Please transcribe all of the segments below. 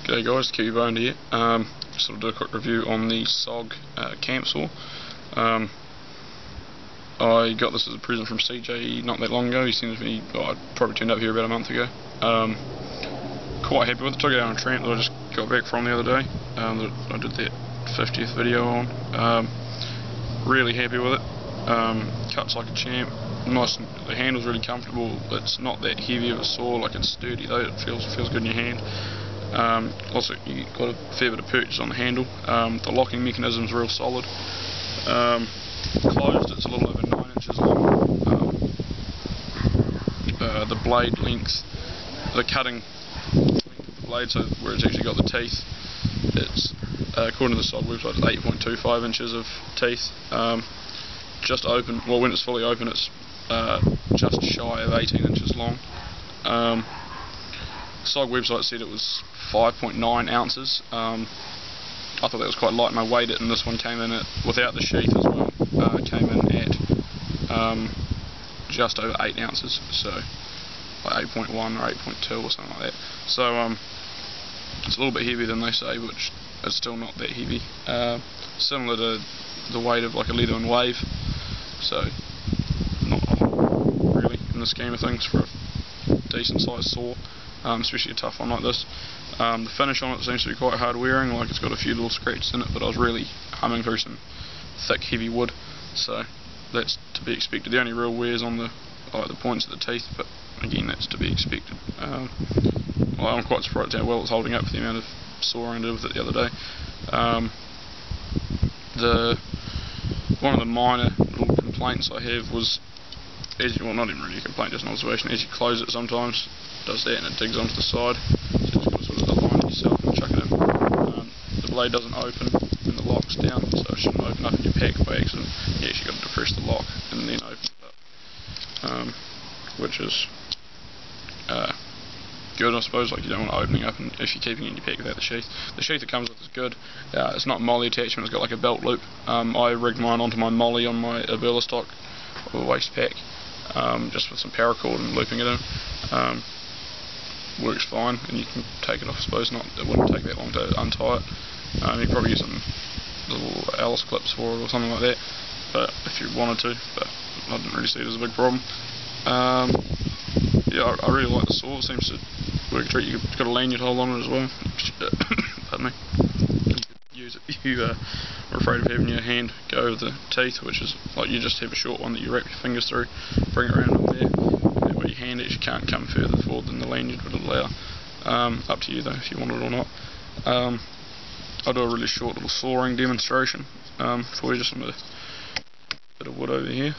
G'day guys, Kiwi Bone here. Just want to do a quick review on the SOG Camp Saw. I got this as a present from CJ not that long ago. He sent it to me, I probably turned up here about a month ago. Quite happy with it. Took it out on a tramp that I just got back from the other day. That I did that 50th video on. Really happy with it. Cuts like a champ. Nice. The handle's really comfortable. It's not that heavy of a saw. Like, it's sturdy though. It feels good in your hand. Also, you got a fair bit of purchase on the handle. The locking mechanism's real solid. Closed, it's a little over 9 inches long. The blade length, the cutting length of the blade, so where it's actually got the teeth, it's according to the SOG website, it's 8.25 inches of teeth. Just open. Well, when it's fully open, it's just shy of 18 inches long. SOG website said it was 5.9 ounces. I thought that was quite light, and I weighed it, and this one came in at, without the sheath as well, came in at just over 8 ounces, so like 8.1 or 8.2 or something like that. So it's a little bit heavier than they say, which is still not that heavy. Similar to the weight of like a Leatherman Wave, so not a whole really in the scheme of things for a decent sized saw. Especially a tough one like this. The finish on it seems to be quite hard wearing, like it's got a few little scratches in it, but I was really humming through some thick heavy wood, so that's to be expected. The only real wear's on the points of the teeth, but again, that's to be expected. Well, I'm quite surprised how well it's holding up for the amount of sawing I did with it the other day. One of the minor little complaints I have was, well, not even really a complaint, just an observation, as you close it sometimes it does that and it digs onto the side, so you just got to sort of align it yourself and chuck it in. The blade doesn't open when the lock's down, so it shouldn't open up in your pack by accident. You actually got to depress the lock and then open it up, which is good, I suppose. Like, you don't want it opening up, and if you're keeping it in your pack without the sheath. The sheath it comes with is good. It's not molly attachment, it's got like a belt loop. I rigged mine onto my molly on my Burla stock or waist pack, just with some paracord and looping it in. Works fine, and you can take it off. I suppose it wouldn't take that long to untie it. You could probably use some little Alice clips for it or something like that, but if you wanted to, but I didn't really see it as a big problem. Yeah, I really like the saw. It seems to work a treat. You've got a lanyard hole on it as well. Pardon me. You could use it if you are afraid of having your hand go over the teeth, which is like you just have a short one that you wrap your fingers through, bring it around up there. That way your hand actually can't come further forward than the lanyard would allow. Up to you though, if you want it or not. I'll do a really short little sawing demonstration for you, just on a bit of wood over here.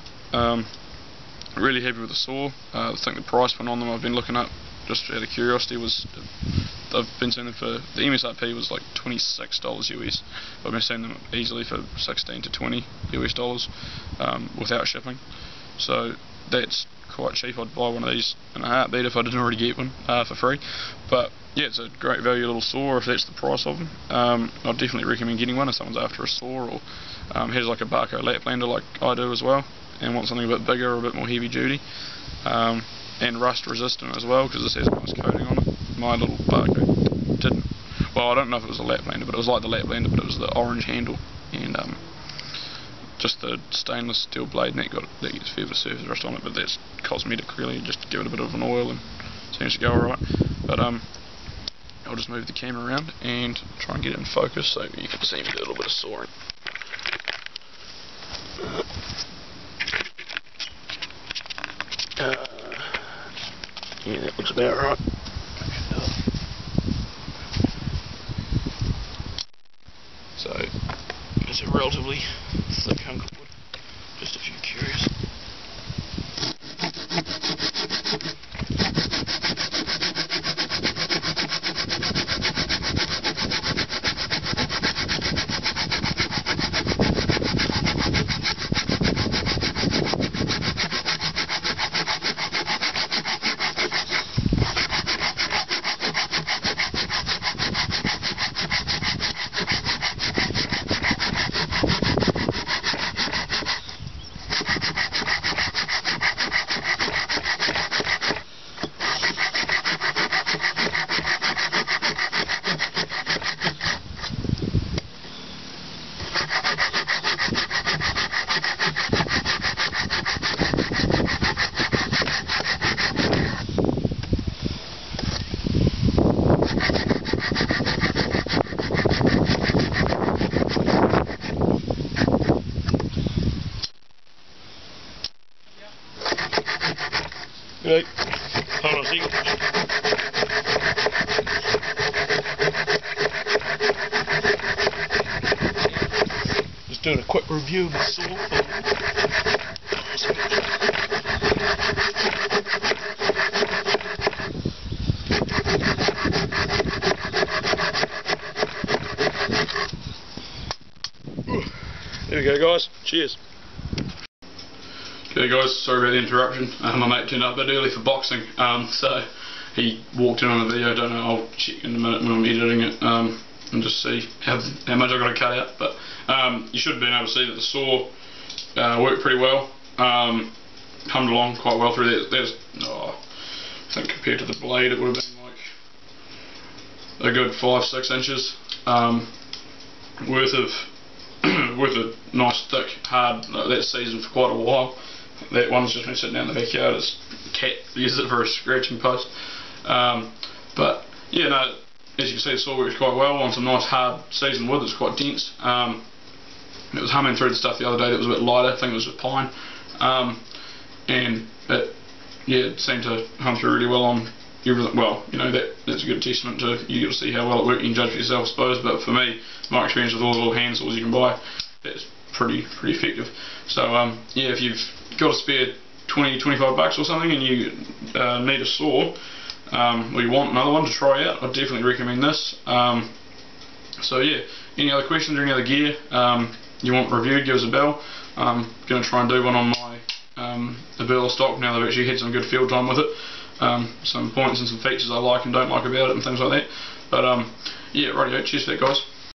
Really happy with the saw. I think the price point on them I've been looking up just out of curiosity was, I've been seeing them for, the MSRP was like $26 US. I've been seeing them easily for 16 to 20 US dollars without shipping. So that's quite cheap. I'd buy one of these in a heartbeat if I didn't already get one for free. But yeah, it's a great value little saw if that's the price of them. I'd definitely recommend getting one if someone's after a saw, or has like a Barco Laplander like I do as well, and want something a bit bigger or a bit more heavy duty, and rust resistant as well, because this has a nice coating on it. My little Barco didn't. Well, I don't know if it was a Laplander, but it was like the Laplander, but it was the orange handle, and just the stainless steel blade, and that gets a fair bit of surface rust on it, but that's cosmetic really, just give it a bit of an oil and it seems to go alright. But I'll just move the camera around and try and get it in focus so you can see me do a little bit of sawing. Yeah, that looks about right. So, it's a relatively thick hunk of wood, just if you're curious. doing a quick review of the saw. There we go, guys. Cheers. Okay guys, sorry about the interruption. My mate turned up a bit early for boxing, so he walked in on the video. Don't know, I'll check in a minute when I'm editing it and just see how much I've got to cut out. But you should have been able to see that the saw worked pretty well. Hummed along quite well through there. There's, I think compared to the blade it would have been like a good 5-6 inches worth of worth a nice thick hard that seasoned for quite a while. That one's just been sitting down in the backyard. It's cat uses it for a scratching post. But yeah, no, as you can see, the saw works quite well on some nice hard seasoned wood. It's quite dense. It was humming through the stuff the other day that was a bit lighter. I think it was a pine, and it seemed to hum through really well on everything. Well, you know, that's a good testament to you to see how well it worked. You can judge for yourself, I suppose. But for me, my experience with all the little hand saws you can buy, that's pretty effective. So yeah, if you've got a spare 20-25 bucks or something and you need a saw, or you want another one to try out, I'd definitely recommend this. So yeah, any other questions or any other gear you want reviewed, give us a bell. I'm going to try and do one on my Abela stock now that I've actually had some good field time with it. Some points and some features I like and don't like about it and things like that. But yeah, rightio, cheers for that guys.